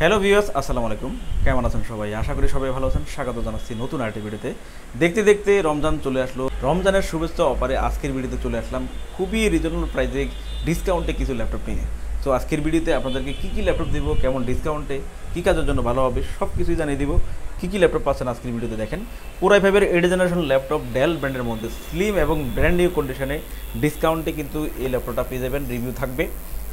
Hello viewers, আসসালামু আলাইকুম। কেমন আছেন সবাই? আশা করি সবাই ভালো আছেন। স্বাগত জানাচ্ছি নতুন আরেকটি ভিডিওতে। দেখতে দেখতে রমজান চলে আসলো। রমজানের শুভেচ্ছা অপারে আজকের ভিডিওতে চলে আসলাম খুবই রিজনেবল প্রাইসে ডিসকাউন্টে কিছু ল্যাপটপ নিয়ে। তো আজকের ভিডিওতে আপনাদেরকে কী ল্যাপটপ দিব, কেমন ডিসকাউন্টে, কী কাজের জন্য ভালো হবে, সব কিছুই জানিয়ে দিব। কী ল্যাপটপ পাচ্ছেন আজকের ভিডিওতে দেখেন। কোরাই ফাইভের 8th জেনারেশন ল্যাপটপ ডেল ব্র্যান্ডের মধ্যে স্লিম এবং ব্র্যান্ড নিউ কন্ডিশনে ডিসকাউন্টে কিন্তু এই ল্যাপটপটা পেয়ে যাবেন। রিভিউ থাকবে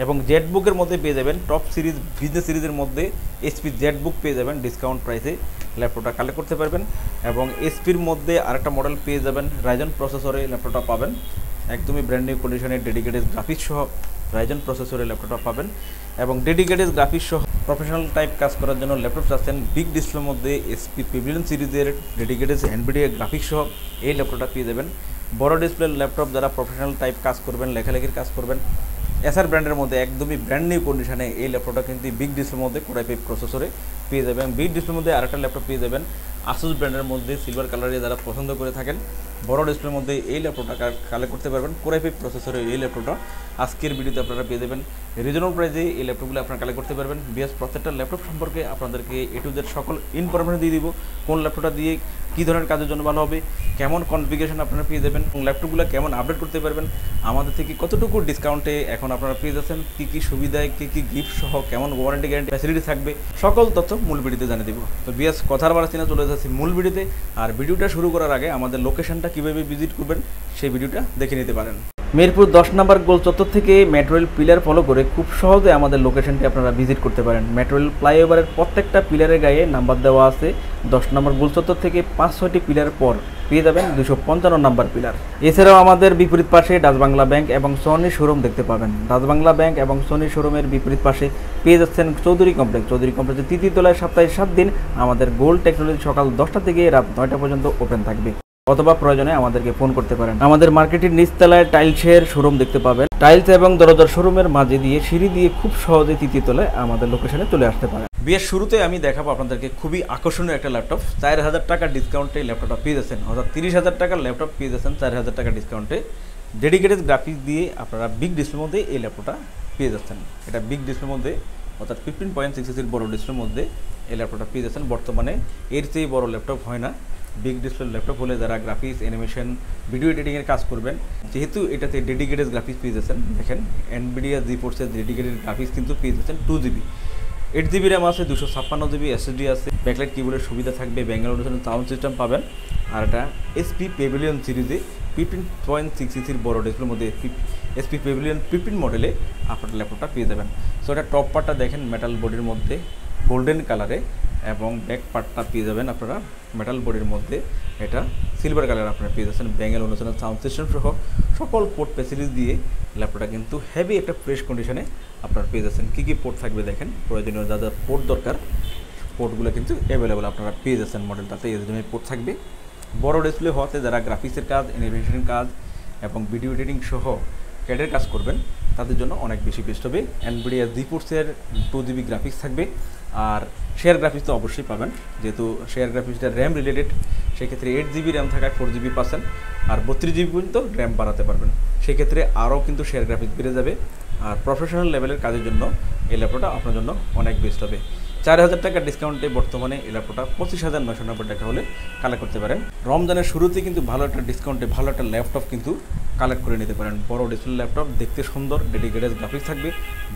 এবং জেটবুকের মধ্যে পেয়ে যাবেন। টপ সিরিজ বিজনেস সিরিজের মধ্যে এসপি জেটবুক পেয়ে যাবেন ডিসকাউন্ট প্রাইসে। ল্যাপটপটা কালেক্ট করতে পারবেন এবং এসপির মধ্যে আরেকটা মডেল পেয়ে যাবেন। রাইজন প্রসেসরে ল্যাপটপটা পাবেন, একদমই ব্র্যান্ড নিউ কন্ডিশনে ডেডিকেটেড গ্রাফিক্স সহ রাইজন প্রসেসরে ল্যাপটপটা পাবেন এবং ডেডিকেটেড গ্রাফিক্স সহ প্রফেশনাল টাইপ কাজ করার জন্য ল্যাপটপ চাচ্ছেন বিগ ডিসপ্লের মধ্যে এসপি পেভিলিয়ন সিরিজের ডেডিকেটেড এনভিডিয়া গ্রাফিক্স সহ এই ল্যাপটপটা পেয়ে যাবেন। বড় ডিসপ্লের ল্যাপটপ যারা প্রফেশনাল টাইপ কাজ করবেন, লেখালেখির কাজ করবেন, এসআর ব্র্যান্ডের মধ্যে একদমই ব্র্যান্ড নিউ কন্ডিশনে এই ল্যাপটপটা কিন্তু বিগ ডিসপ্লের মধ্যে কোরাই ফাইভ প্রসেসরে পেয়ে যাবেন। বিগ ডিসপ্লের মধ্যে আরেকটা ল্যাপটপ পেয়ে যাবেন আসুস ব্র্যান্ডের মধ্যে সিলভার কালারে যারা পছন্দ করে থাকেন। বড় ডিসপ্লের মধ্যে এই ল্যাপটপটা কালেক্ট করতে পারবেন। কোরাই ফাইভ প্রসেসরে এই ল্যাপটপটা আজকের ভিডিওতে আপনারা পেয়ে যাবেন। রিজনেবল প্রাইসে এই ল্যাপটপগুলো আপনারা কালেক্ট করতে পারবেন। বিএস প্রত্যেকটা ল্যাপটপ সম্পর্কে আপনাদেরকে এ টু জেড সকল ইনফরমেশন দিয়ে দিব। কোন ল্যাপটপটা দিয়ে কী ধরনের কাজের জন্য ভালো হবে, কেমন কনফিগারেশন আপনারা পেয়ে যাবেন এবং ল্যাপটপগুলো কেমন আপডেট করতে পারবেন, আমাদের থেকে কতটুকু ডিসকাউন্টে এখন আপনারা পেয়ে যাচ্ছেন, কী সুবিধায় কী গিফট সহ, কেমন ওয়ারেন্টি গ্যারান্টি ফ্যাসিলিটি থাকবে, সকল তথ্য মূল ভিডিওতে জানিয়ে দিব। তো বিএস কথার বাড়া চিনা চলে যাচ্ছে মূল ভিডিওতে। আর ভিডিওটা শুরু করার আগে আমাদের লোকেশনটা কীভাবে ভিজিট করবেন সেই ভিডিওটা দেখে নিতে পারেন। মিরপুর 10 নম্বর গোল চত্বর থেকে মেট্রো রেল পিলার ফলো করে খুব সহজে আমাদের লোকেশনটি আপনারা ভিজিট করতে পারেন। মেট্রো রেল ফ্লাইওভারের প্রত্যেকটা পিলারের গায়ে নাম্বার দেওয়া আছে। 10 নম্বর গোল চত্বর থেকে 5-6টি পিলার পর পেয়ে যাবেন 255 নম্বর পিলার। এছাড়াও আমাদের বিপরীত পাশে ডাচ বাংলা ব্যাংক এবং সনি শোরুম দেখতে পাবেন। ডাচ বাংলা ব্যাংক এবং সনি শোরুমের বিপরীত পাশে পেয়ে যাচ্ছেন চৌধুরী কমপ্লেক্স। চৌধুরী কমপ্লেক্সের 3য় তলায় সপ্তাহে 7 দিন আমাদের গোল্ড টেকনোলজি সকাল 10টা থেকে রাত 9টা পর্যন্ত ওপেন থাকবে, অথবা প্রয়োজনে আমাদেরকে ফোন করতে পারেন। আমাদের মার্কেটের নিচতলায় টাইলসের শোরুম দেখতে পাবেন। টাইলস এবং দরজার শোরুমের মাঝে দিয়ে সিঁড়ি দিয়ে খুব সহজে 3য় তলায় আমাদের লোকেশনে চলে আসতে পারেন। বিয়ের শুরুতে আমি দেখাবো আপনাদেরকে খুবই আকর্ষণীয় একটা ল্যাপটপ। 4000 টাকা ডিসকাউন্টে ল্যাপটপটা পেয়ে যাচ্ছেন, অর্থাৎ 30,000 টাকার ল্যাপটপ পেয়ে যাচ্ছেন 4000 টাকা ডিসকাউন্টে। ডেডিকেটেড গ্রাফিক্স দিয়ে আপনারা বিগ ডিসপ্লের মধ্যে এই ল্যাপটপটা পেয়ে যাচ্ছেন। এটা বিগ ডিসপ্লের মধ্যে অর্থাৎ 15.6 ইঞ্চির বড় ডিসপ্লের মধ্যে এই ল্যাপটপটা পেয়ে যাচ্ছেন। বর্তমানে এর চেয়ে বড় ল্যাপটপ হয় না। বিগ ডিসপ্লে ল্যাপটপ হলে যারা গ্রাফিক্স, অ্যানিমেশন, ভিডিও এডিটিংয়ের কাজ করবেন, যেহেতু এটাতে ডেডিকেটেড গ্রাফিক্স পেয়ে যাচ্ছেন। দেখেন এনভিডিয়া জিফোর্সের ডেডিকেটেড গ্রাফিক্স কিন্তু পেয়ে যাচ্ছেন 2GB, 8GB র্যাম আছে, 256GB SSD আছে, ব্যাকলাইট কিবোর্ডের সুবিধা থাকবে, ব্যাঙ্গালোর সাউন্ড সিস্টেম পাবেন। আর এটা এসপি পেভিলিয়ন সিরিজে 15.6 ইঞ্চির বড় ডিসপ্লের মধ্যে এসপি পেভিলিয়ন 15 মডেলে আপনার ল্যাপটপটা পেয়ে যাবেন। সো এটা টপ পার্টটা দেখেন মেটাল বডির মধ্যে গোল্ডেন কালারে এবং ব্যাক পার্টটা পেয়ে যাবেন আপনারা মেটাল বডির মধ্যে, এটা সিলভার কালার আপনারা পেয়ে যাচ্ছেন। ব্যাঙ্গেল অনুসারে সাউন্ড সিস্টেম সহ সকল পোর্ট ফ্যাসিলিটি দিয়ে ল্যাপটপটা কিন্তু হেভি একটা ফ্রেশ কন্ডিশনে আপনারা পেয়ে যাচ্ছেন। কী পোর্ট থাকবে দেখেন, প্রয়োজনীয় যা যা পোর্ট দরকার পোর্টগুলো কিন্তু অ্যাভেলেবেল আপনারা পেয়ে যাচ্ছেন। মডেলটাতে HDMI পোর্ট থাকবে। বড় ডিসপ্লে হওয়াতে যারা গ্রাফিক্সের কাজ, অ্যানিমেশনের কাজ এবং ভিডিও এডিটিং সহ ক্যাডের কাজ করবেন তাদের জন্য অনেক বেশি বেস্ট হবে। এনভিডিয়া জিফোর্সের 2GB গ্রাফিক্স থাকবে। আর শেয়ার গ্রাফিক্স তো অবশ্যই পাবেন, যেহেতু শেয়ার গ্রাফিক্সটা র্যাম রিলেটেড, সেক্ষেত্রে 8GB র্যাম থাকায় 4GB পাচ্ছেন। আর 32GB পর্যন্ত র্যাম বাড়াতে পারবেন, সেক্ষেত্রে আরও কিন্তু শেয়ার গ্রাফিক্স বেড়ে যাবে। আর প্রফেশনাল লেভেলের কাজের জন্য এই ল্যাপটপটা আপনার জন্য অনেক বেস্ট হবে। 4000 টাকার ডিসকাউন্টে বর্তমানে এই ল্যাপটপটা 25,990 টাকা হলে কালেক্ট করতে পারেন। রমজানের শুরুতে কিন্তু ভালো একটা ডিসকাউন্টে ভালো একটা ল্যাপটপ কিন্তু কালেক্ট করে নিতে পারেন। বড় ডিসপ্লে ল্যাপটপ, দেখতে সুন্দর, ডেডিকেটেড গ্রাফিক্স থাকবে,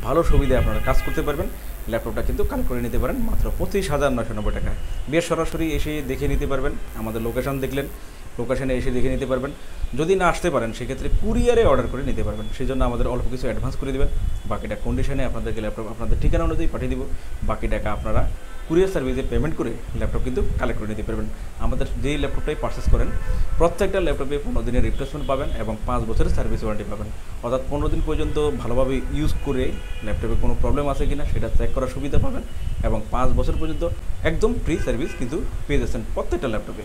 ভালো সুবিধায় আপনারা কাজ করতে পারবেন। ল্যাপটপটা কিন্তু কালেক্ট করে নিতে পারেন মাত্র 25,990 টাকা। বেশ সরাসরি এসে দেখে নিতে পারবেন। আমাদের লোকেশন দেখলেন, লোকেশনে এসে দেখে নিতে পারবেন। যদি না আসতে পারেন সেক্ষেত্রে কুরিয়ারে অর্ডার করে নিতে পারবেন। সেই জন্য আমাদের অল্প কিছু অ্যাডভান্স করে দেবেন, বাকিটা কন্ডিশনে আপনাদেরকে ল্যাপটপ আপনাদের ঠিকানা অনুযায়ী পাঠিয়ে দিব। বাকি টাকা আপনারা কুরিয়ার সার্ভিসে পেমেন্ট করে ল্যাপটপ কিন্তু কালেক্ট করে নিতে পারবেন। আমাদের যেই ল্যাপটপটাই পারচেস করেন প্রত্যেকটা ল্যাপটপে 15 দিনের রিপ্লেসমেন্ট পাবেন এবং 5 বছরের সার্ভিস ওয়ারেন্টি পাবেন। অর্থাৎ 15 দিন পর্যন্ত ভালোভাবে ইউজ করে ল্যাপটপে কোনো প্রবলেম আছে কিনা সেটা চেক করার সুবিধা পাবেন এবং 5 বছর পর্যন্ত একদম ফ্রি সার্ভিস কিন্তু পেয়ে যাচ্ছেন প্রত্যেকটা ল্যাপটপে।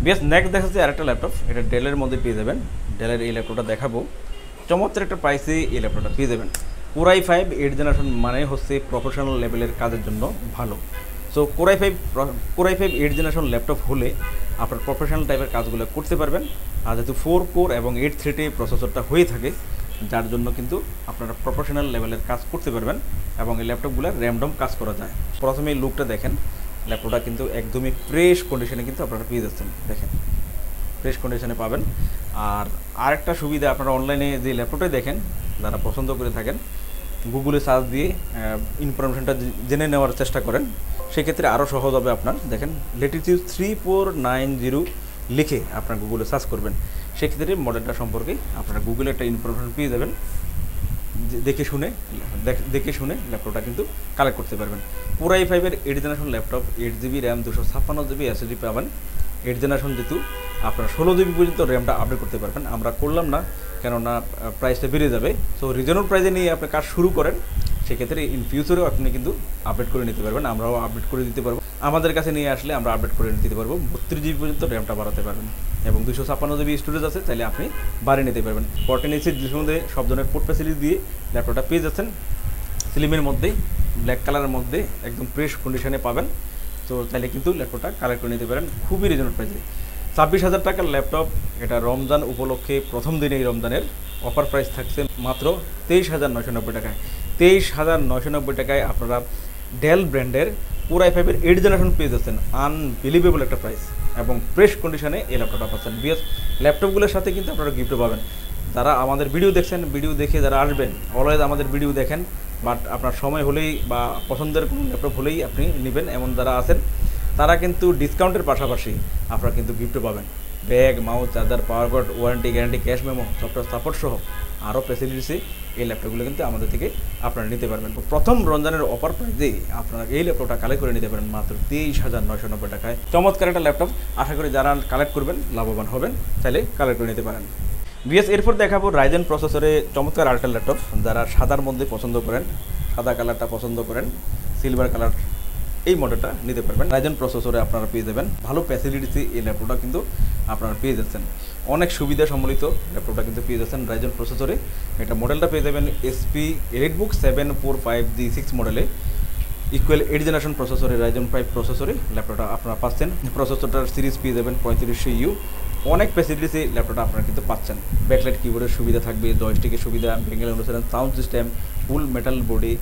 বেশ নেক্সট দেখাচ্ছে আরেকটা ল্যাপটপ, এটা ডেলের মধ্যে পেয়ে যাবেন। ডেলের এই ল্যাপটপটা দেখাবো, চমৎকার একটা প্রাইসে এই ল্যাপটপটা পেয়ে যাবেন। কোরাই 5 8th জেনারেশন মানে হচ্ছে প্রফেশনাল লেভেলের কাজের জন্য ভালো। So core i 5 8th generation laptop হলে আপনার প্রফেশনাল টাইপের কাজগুলো করতে পারবেন। আর যেহেতু 4 কোর এবং 8 থ্রেডে প্রসেসরটা হয়ে থাকে যার জন্য কিন্তু আপনারা প্রফেশনাল লেভেলের কাজ করতে পারবেন এবং এই ল্যাপটপগুলো র্যান্ডম কাজ করা যায়। প্রথমে এই লুকটা দেখেন, ল্যাপটপটা কিন্তু একদমই ফ্রেশ কন্ডিশনে কিন্তু আপনারা পেয়ে যাচ্ছেন, দেখেন ফ্রেশ কন্ডিশনে পাবেন। আর আরেকটা সুবিধা, আপনারা অনলাইনে যে ল্যাপটপটাই দেখেন, যারা পছন্দ করে থাকেন গুগলে সার্চ দিয়ে ইনফরমেশনটা জেনে নেওয়ার চেষ্টা করেন, সেক্ষেত্রে আরও সহজ হবে আপনার। দেখেন লেটিটিউড 3490 লিখে আপনার গুগলে সার্চ করবেন, সেক্ষেত্রে মডেলটা সম্পর্কে আপনারা গুগলে একটা ইনফরমেশন পেয়ে যাবেন। দেখে শুনে ল্যাপটপটা কিন্তু কালেক্ট করতে পারবেন। পুরো i5-এর 8 generation laptop, 8GB RAM, 256GB SSD পাবেন। 8 জেনারেশন যেহেতু আপনারা 16GB পর্যন্ত র্যামটা আপডেট করতে পারবেন। আমরা করলাম না, কেননা প্রাইসটা বেড়ে যাবে। সো রিজনেবল প্রাইসে নিয়ে আপনি কাজ শুরু করেন, সেক্ষেত্রে ইন ফিউচারেও আপনি কিন্তু আপডেট করে নিতে পারবেন, আমরাও আপডেট করে দিতে পারবো। আমাদের কাছে নিয়ে আসলে আমরা আপডেট করে দিতে পারবো। 32GB পর্যন্ত র্যামটা বাড়াতে পারবেন এবং 256GB স্টোরেজ আছে, তাহলে আপনি বাড়িয়ে নিতে পারবেন। 14 ইঞ্চি মধ্যে সব ধরনের পোর্ট ফ্যাসিলিটি দিয়ে ল্যাপটপটা পেয়ে যাচ্ছেন। স্লিমের মধ্যেই ব্ল্যাক কালারের মধ্যে একদম ফ্রেশ কন্ডিশনে পাবেন। তো তাহলে কিন্তু ল্যাপটপটা কালেক্ট করে নিতে পারেন খুবই রিজনেবল প্রাইসে। 26,000 টাকার ল্যাপটপ, এটা রমজান উপলক্ষে প্রথম দিনেই রমজানের অফার প্রাইস থাকছে মাত্র 23,990 টাকায়। 23,990 টাকায় আপনারা ডেল ব্র্যান্ডের পুরো i5-এর 8 জেনারেশন পেয়ে যাচ্ছেন। আনবিলিভেবল একটা প্রাইস এবং ফ্রেশ কন্ডিশনে এই ল্যাপটপটা পাচ্ছেন। বিএস ল্যাপটপগুলোর সাথে কিন্তু আপনারা গিফটও পাবেন। যারা আমাদের ভিডিও দেখছেন, ভিডিও দেখে যারা আসবেন, অলওয়েজ আমাদের ভিডিও দেখেন, বাট আপনার সময় হলেই বা পছন্দের কোনো ল্যাপটপ হলেই আপনি নেবেন, এমন যারা আছেন তারা কিন্তু ডিসকাউন্টের পাশাপাশি আপনারা কিন্তু গিফটও পাবেন। Bag, mouse, charger, power cord, warranty, guarantee, cash memo, software support সহ আরও ফ্যাসিলিটিসে এই ল্যাপটপগুলো কিন্তু আমাদের থেকে আপনারা নিতে পারবেন। প্রথম রমজানের অফার প্রাইসে আপনারা এই ল্যাপটপটা কালেক্ট করে নিতে পারেন মাত্র 23,990 টাকায়। চমৎকার একটা ল্যাপটপ, আশা করি যারা কালেক্ট করবেন লাভবান হবেন, চাইলে কালেক্ট করে নিতে পারেন। বিএস এরপর দেখাবো রাইজেন প্রসেসরে চমৎকার আরেকটা ল্যাপটপ। যারা সাদার মধ্যে পছন্দ করেন, সাদা কালারটা পছন্দ করেন, সিলভার কালার, এই মডেলটা নিতে পারবেন। রাইজেন প্রসেসরে আপনারা পেয়ে যাবেন ভালো ফ্যাসিলিটিসে এই ল্যাপটপটা কিন্তু আপনারা পেয়ে যাচ্ছেন। অনেক সুবিধা সম্বলিত ল্যাপটপটা কিন্তু পেয়ে যাচ্ছেন রাইজেন প্রসেসরে। এটা মডেলটা পেয়ে যাবেন HP EliteBook 745G6 মডেলে, ইকুয়াল 8 জেনারেশন প্রসেসরে, রাইজেন 5 প্রসেসরে ল্যাপটপটা আপনারা পাচ্ছেন। প্রসেসরটার সিরিজ পেয়ে যাবেন 3500U। অনেক ফ্যাসিলিটিসে ল্যাপটপটা আপনারা কিন্তু পাচ্ছেন। ব্যাকলাইট কিবোর্ডের সুবিধা থাকবে, জয়স্টিকের সুবিধা, বেঙ্গল অনুসারে sound system, full metal body,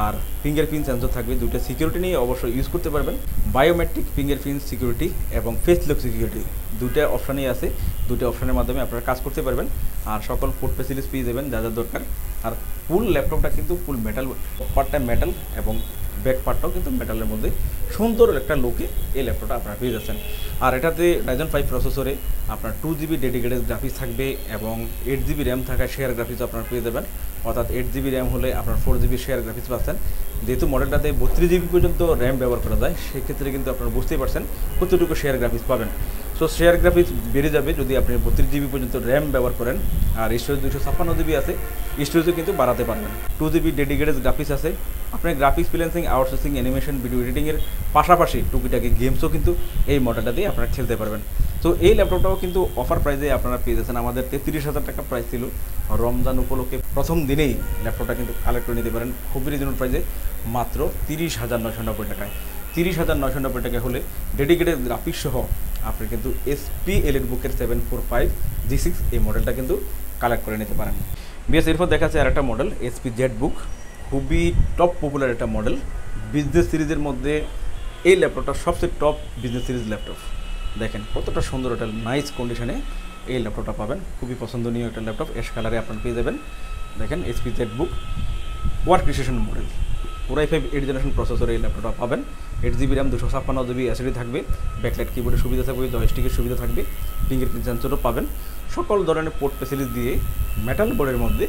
আর ফিঙ্গারপ্রিন্ট সেন্সর থাকবে। দুটো সিকিউরিটি নিয়ে অবশ্যই ইউজ করতে পারবেন, বায়োমেট্রিক ফিঙ্গারপ্রিন্ট সিকিউরিটি এবং ফেস লক সিকিউরিটি, দুটো অপশানই আছে। দুটো অপশানের মাধ্যমে আপনারা কাজ করতে পারবেন আর সকল পোর্ট ফ্যাসিলিটিস পেয়ে যাবেন যা যা দরকার। আর ফুল ল্যাপটপটা কিন্তু ফুল মেটাল, পার্টটা মেটাল এবং ব্যাক পার্টটাও কিন্তু মেটালের মধ্যে সুন্দর একটা লুকে এই ল্যাপটপটা আপনারা পেয়ে যাচ্ছেন। আর এটাতে রাইজেন 5 প্রসেসরে আপনার 2GB ডেডিকেটেড গ্রাফিক্স থাকবে এবং 8GB র্যাম থাকা শেয়ার গ্রাফিক্স আপনারা পেয়ে যাবেন। অর্থাৎ 8GB র্যাম হলে আপনার 4GB শেয়ার গ্রাফিক্স পাচ্ছেন। যেহেতু মডেলটাতে 32GB পর্যন্ত র্যাম ব্যবহার করা যায়, সেক্ষেত্রে কিন্তু আপনারা বুঝতেই পারছেন কতটুকু শেয়ার গ্রাফিক্স পাবেন। সো শেয়ার গ্রাফিক্স বেড়ে যাবে যদি আপনি 32GB পর্যন্ত র্যাম ব্যবহার করেন। আর স্টোরেজ 256GB আছে, স্টোরেজও কিন্তু বাড়াতে পারবেন। 2GB ডেডিকেটেড গ্রাফিক্স আছে। আপনি graphics freelancing, outsourcing, animation, video এডিটিংয়ের পাশাপাশি টুকিটাকি গেমসও কিন্তু এই মডেলটা দিয়ে আপনারা খেলতে পারবেন। তো এই ল্যাপটপটাও কিন্তু অফার প্রাইসে আপনারা পেয়ে যাচ্ছেন। আমাদের 33,000 টাকা প্রাইস ছিল, রমজান উপলক্ষে প্রথম দিনেই ল্যাপটপটা কিন্তু কালেক্ট করে নিতে পারেন খুবই রিজনেবল প্রাইসে মাত্র 30,990 টাকায়। 30,990 টাকা হলে ডেডিকেটেড গ্রাফিক্স সহ আপনি কিন্তু HP EliteBook 745G6 এই মডেলটা কিন্তু কালেক্ট করে নিতে পারেন। বিএস এরপর দেখাচ্ছে আর একটা মডেল HP ZBook, খুবই টপ পপুলার একটা মডেল। বিজনেস সিরিজের মধ্যে এই ল্যাপটপটা সবচেয়ে টপ বিজনেস সিরিজ ল্যাপটপ। দেখেন কতটা সুন্দর একটা নাইস কন্ডিশনে এই ল্যাপটপটা পাবেন, খুবই পছন্দনীয় একটা ল্যাপটপ। এস কালারে আপনারা পেয়ে যাবেন। দেখেন HP ZBook work station model, পুরো i5 8 জেনারেশন প্রসেসরে এই ল্যাপটপটা পাবেন। 8GB র্যাম, 256GB SSD থাকবে, ব্যাকলাইট কিবোর্ডের সুবিধা থাকবে, জয়স্টিকের সুবিধা থাকবে, ফিঙ্গারপ্রিন্ট সেন্সরও পাবেন। সকল ধরনের পোর্ট ফ্যাসিলিটি দিয়ে মেটাল বোর্ডের মধ্যে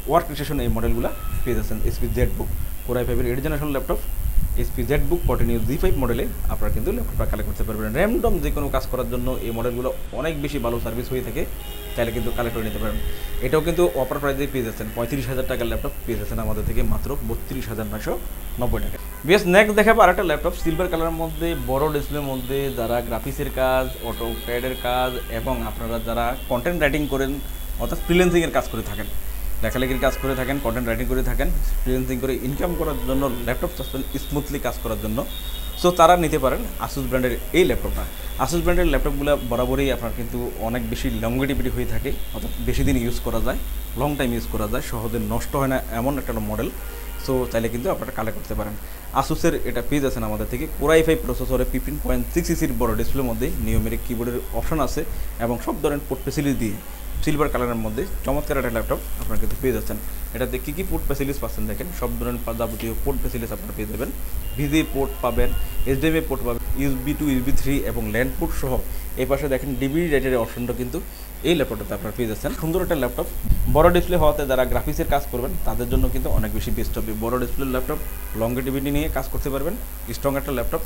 ওয়ার্ক স্টেশন এই মডেলগুলো পেয়ে যাচ্ছেন। HP ZBook পুরো i5 8 generation laptop, HP ZBook 14 G5 মডেলে আপনারা কিন্তু ল্যাপটপটা কালেক্ট করতে পারবেন। র্যান্ডম যে কোনো কাজ করার জন্য এই মডেলগুলো অনেক বেশি ভালো সার্ভিস হয়ে থাকে, চাইলে কিন্তু কালেক্ট করে নিতে পারেন। এটাও কিন্তু অফার প্রাইসে পেয়ে যাচ্ছেন। 35,000 টাকার ল্যাপটপ পেয়ে যাচ্ছেন আমাদের থেকে মাত্র 32,990 টাকা। বেশ নেক্সট দেখাবো আর একটা ল্যাপটপ সিলভার কালারের মধ্যে, বড় ডিসপ্লের মধ্যে। যারা গ্রাফিক্সের কাজ, অটো প্যাডের কাজ এবং আপনারা যারা কন্টেন্ট রাইটিং করেন অর্থাৎ ফ্রিল্যান্সিংয়ের কাজ করে থাকেন, লেখালেখির কাজ করে থাকেন, কন্টেন্ট রাইটিং করে থাকেন, ফ্রিল্যান্সিং করে ইনকাম করার জন্য ল্যাপটপ চাচ্ছেন স্মুথলি কাজ করার জন্য, সো তারা নিতে পারেন আসুস ব্র্যান্ডের এই ল্যাপটপটা। আসুস ব্র্যান্ডের ল্যাপটপগুলো বরাবরই আপনার কিন্তু অনেক বেশি লংগেটিভিটি হয়ে থাকে, অর্থাৎ বেশি দিন ইউজ করা যায়। লং টাইম ইউজ করা যায়, সহজে নষ্ট হয় না এমন একটা মডেল। সো চাইলে কিন্তু আপনারা কালেক্ট করতে পারেন। আসুসের এটা পেজ আছেন আমাদের থেকে, কোর i5 প্রসেসরে 15.6 ইঞ্চির বড় ডিসপ্লের মধ্যে নিউমেরিক কিবোর্ডের অপশন আছে এবং সব ধরনের পোর্ট ফ্যাসিলিটি দিয়ে সিলভার কালারের মধ্যে চমৎকার একটা ল্যাপটপ আপনারা কিন্তু পেয়ে যাচ্ছেন। এটাতে কী কী পোর্ট ফ্যাসিলিটিস পাচ্ছেন দেখেন, সব ধরনের যাবতীয় পোর্ট ফ্যাসিলিটিস আপনারা পেয়ে যাবেন। ভিজি পোর্ট পাবেন, HDMI পোর্ট পাবেন, USB 2 USB 3 এবং ল্যান্ড পোর্ট সহ। এই পাশে দেখেন ডিভিডি রাইটারের অপশনটা কিন্তু এই ল্যাপটপটাতে আপনারা পেয়ে যাচ্ছেন। সুন্দর একটা ল্যাপটপ, বড় ডিসপ্লে হওয়াতে যারা গ্রাফিক্সের কাজ করবেন তাদের জন্য কিন্তু অনেক বেশি বেস্ট হবে। বড় ডিসপ্লের ল্যাপটপ, লংগেটিভিটি নিয়ে কাজ করতে পারবেন, স্ট্রং একটা ল্যাপটপ,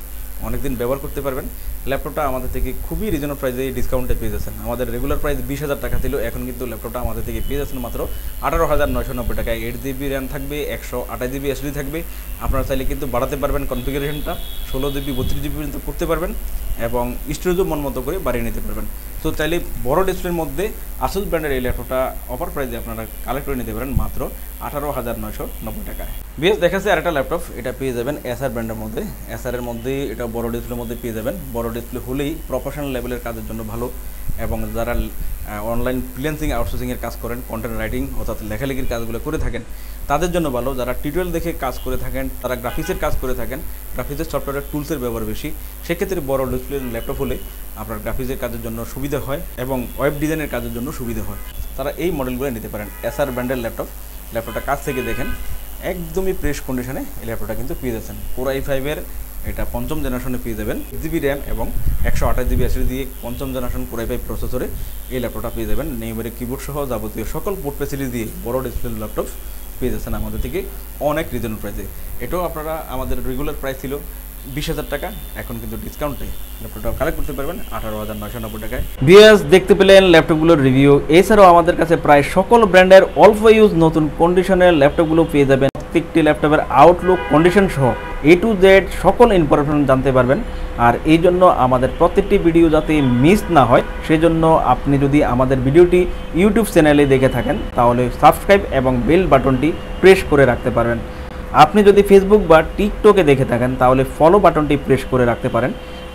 অনেকদিন ব্যবহার করতে পারবেন। ল্যাপটপটা আমাদের থেকে খুবই রিজনেবল প্রাইসে ডিসকাউন্টে পেয়ে যাচ্ছেন। আমাদের রেগুলার প্রাইস 20,000 টাকা ছিল, এখন কিন্তু ল্যাপটপটা আমাদের থেকে পেয়ে যাচ্ছেন মাত্র 18,990 টাকায়। 8GB র্যাম থাকবে, 128GB SSD থাকবে। আপনারা চাইলে কিন্তু বাড়াতে পারবেন কনফিগারেশনটা, 16GB 32GB পর্যন্ত করতে পারবেন এবং স্টোরেজও মন মতো করে বাড়িয়ে নিতে পারবেন। তো চাইলে বড় ডিসপ্লের মধ্যে আসুস ব্র্যান্ডের এই ল্যাপটপটা অফার প্রাইসে আপনারা কালেক্ট করে নিতে পারেন মাত্র 18,990 টাকায়। বেশ দেখাচ্ছে আরেকটা ল্যাপটপ, এটা পেয়ে যাবেন এসার ব্র্যান্ডের মধ্যে। এসারের মধ্যে এটা বড় ডিসপ্লের মধ্যে পেয়ে যাবেন। বড় ডিসপ্লে হলেই প্রফেশনাল লেভেলের কাজের জন্য ভালো এবং যারা অনলাইন ফ্রিল্যান্সিং আউটসোর্সিংয়ের কাজ করেন, কন্টেন্ট রাইটিং অর্থাৎ লেখালেখির কাজগুলো করে থাকেন তাদের জন্য ভালো। যারা টিউটোরিয়াল দেখে কাজ করে থাকেন, তারা গ্রাফিক্সের কাজ করে থাকেন, গ্রাফিক্সের সফটওয়্যারের টুলসের ব্যবহার বেশি, সেক্ষেত্রে বড় ডিসপ্লের ল্যাপটপ হলে আপনার গ্রাফিক্সের কাজের জন্য সুবিধা হয় এবং ওয়েব ডিজাইনের কাজের জন্য সুবিধা হয়। তারা এই মডেলগুলো নিতে পারেন। এসআর ব্র্যান্ডের ল্যাপটপটা কাছ থেকে দেখেন একদমই ফ্রেশ কন্ডিশনে এই ল্যাপটপটা কিন্তু পেয়ে যাচ্ছেন। কোর i5-এর এটা 5ম জেনারেশনে পেয়ে যাবেন। 8GB র্যাম এবং 128GB SSD দিয়ে 5ম জেনারেশন কোর i5 প্রসেসরে এই ল্যাপটপটা পেয়ে যাবেন। নিউমেরিক কিবোর্ড সহ যাবতীয় সকল পোর্ট ফ্যাসিলিটি দিয়ে বড় ডিসপ্লে ল্যাপটপ পেয়ে যাচ্ছেন আমাদের থেকে অনেক রিজনেবল প্রাইসে। এটাও আপনারা আমাদের রেগুলার প্রাইস ছিল 20,000 টাকা, এখন কিন্তু ডিসকাউন্টে ল্যাপটপটা কালেক্ট করতে পারবেন 18,990 টাকায়। ভিউয়ার্স দেখতে পেলেন ল্যাপটপগুলোর রিভিউ। এছাড়াও আমাদের কাছে প্রায় সকল ব্র্যান্ডের অল্প ইউজ নতুন কন্ডিশনের ল্যাপটপগুলো পেয়ে যাবেন। প্রত্যেকটি ল্যাপটপের আউটলুক, কন্ডিশন সহ A to Z সকল ইনফরমেশন জানতে পারবেন। আর এই জন্য আমাদের প্রত্যেকটি ভিডিও যাতে মিস না হয় সেজন্য আপনি যদি আমাদের ভিডিওটি ইউটিউব চ্যানেলে দেখে থাকেন তাহলে সাবস্ক্রাইব এবং বেল বাটনটি প্রেস করে রাখতে পারবেন। আপনি যদি ফেসবুক বা টিকটকে দেখে থাকেন তাহলে ফলো বাটনটি প্রেস করে রাখতে পারেন,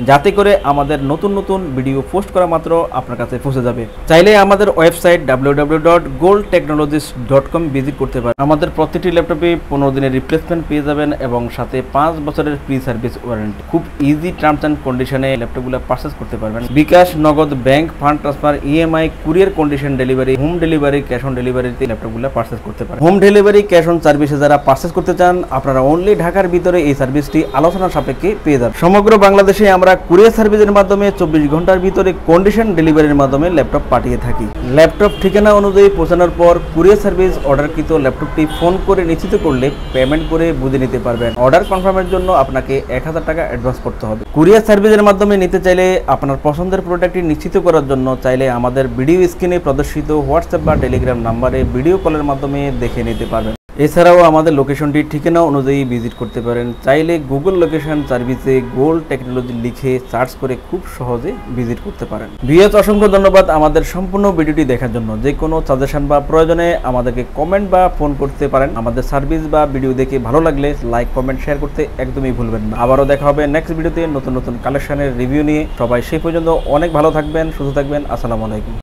যাতে করে আমাদের নতুন নতুন ভিডিও পোস্ট করা মাত্র আপনার কাছে পৌঁছে যাবে। চাইলে আমাদের ওয়েবসাইট www.goldtechnologies.com ভিজিট করতে পারেন। আমাদের প্রতিটি ল্যাপটপে 15 দিনের রিপ্লেসমেন্ট পেয়ে যাবেন এবং সাথে 5 বছরের ফ্রি সার্ভিস ওয়ারেন্টি। খুব ইজি টার্মস অ্যান্ড কন্ডিশনে ল্যাপটপগুলো পারচেস করতে পারবেন। বিকাশ, নগদ, bank, fund transfer, EMI, courier condition delivery, home delivery, cash on ডেলিভারিতে ল্যাপটপগুলো পারচেস করতে পারেন। হোম ডেলিভারি, ক্যাশ অন সার্ভিসে যারা পারচেস করতে চান আপনারা অনলি ঢাকার ভিতরে এই সার্ভিসটি আলোচনা সাপেক্ষে পেয়ে যাবেন। সমগ্র বাংলাদেশে আমরা কুরিয়ার সার্ভিসের মাধ্যমে 24 ঘন্টার ভিতরে কন্ডিশন ডেলিভারির মাধ্যমে ল্যাপটপ পাঠিয়ে থাকি। ল্যাপটপ ঠিকানা অনুযায়ী পৌঁছানোর পর কুরিয়ার সার্ভিস অর্ডারকৃত ল্যাপটপটি ফোন করে নিশ্চিত করলে পেমেন্ট করে বুঝে নিতে পারবেন। অর্ডার কনফার্মের জন্য আপনাকে 1000 টাকা অ্যাডভান্স করতে হবে। কুরিয়ার সার্ভিসের মাধ্যমে নিতে চাইলে আপনার পছন্দের প্রোডাক্টটি নিশ্চিত করার জন্য চাইলে আমাদের ভিডিও স্ক্রিনে প্রদর্শিত হোয়াটসঅ্যাপ বা টেলিগ্রাম নাম্বারে ভিডিও কলের মাধ্যমে দেখে নিতে পারবেন। এছাড়াও আমাদের লোকেশনটি ঠিকানা অনুযায়ী ভিজিট করতে পারেন। চাইলে গুগল লোকেশন সার্ভিসে গোল্ড টেকনোলজি লিখে সার্চ করে খুব সহজে ভিজিট করতে পারেন। ভিউয়ার্স অসংখ্য ধন্যবাদ আমাদের সম্পূর্ণ ভিডিওটি দেখার জন্য। যে কোনো সাজেশন বা প্রয়োজনে আমাদেরকে কমেন্ট বা ফোন করতে পারেন। আমাদের সার্ভিস বা ভিডিও দেখে ভালো লাগলে লাইক, কমেন্ট, শেয়ার করতে একদমই ভুলবেন না। আবারও দেখা হবে নেক্সট ভিডিওতে নতুন নতুন কালেকশনের রিভিউ নিয়ে। সবাই সেই পর্যন্ত অনেক ভালো থাকবেন, সুস্থ থাকবেন। আসসালামু আলাইকুম।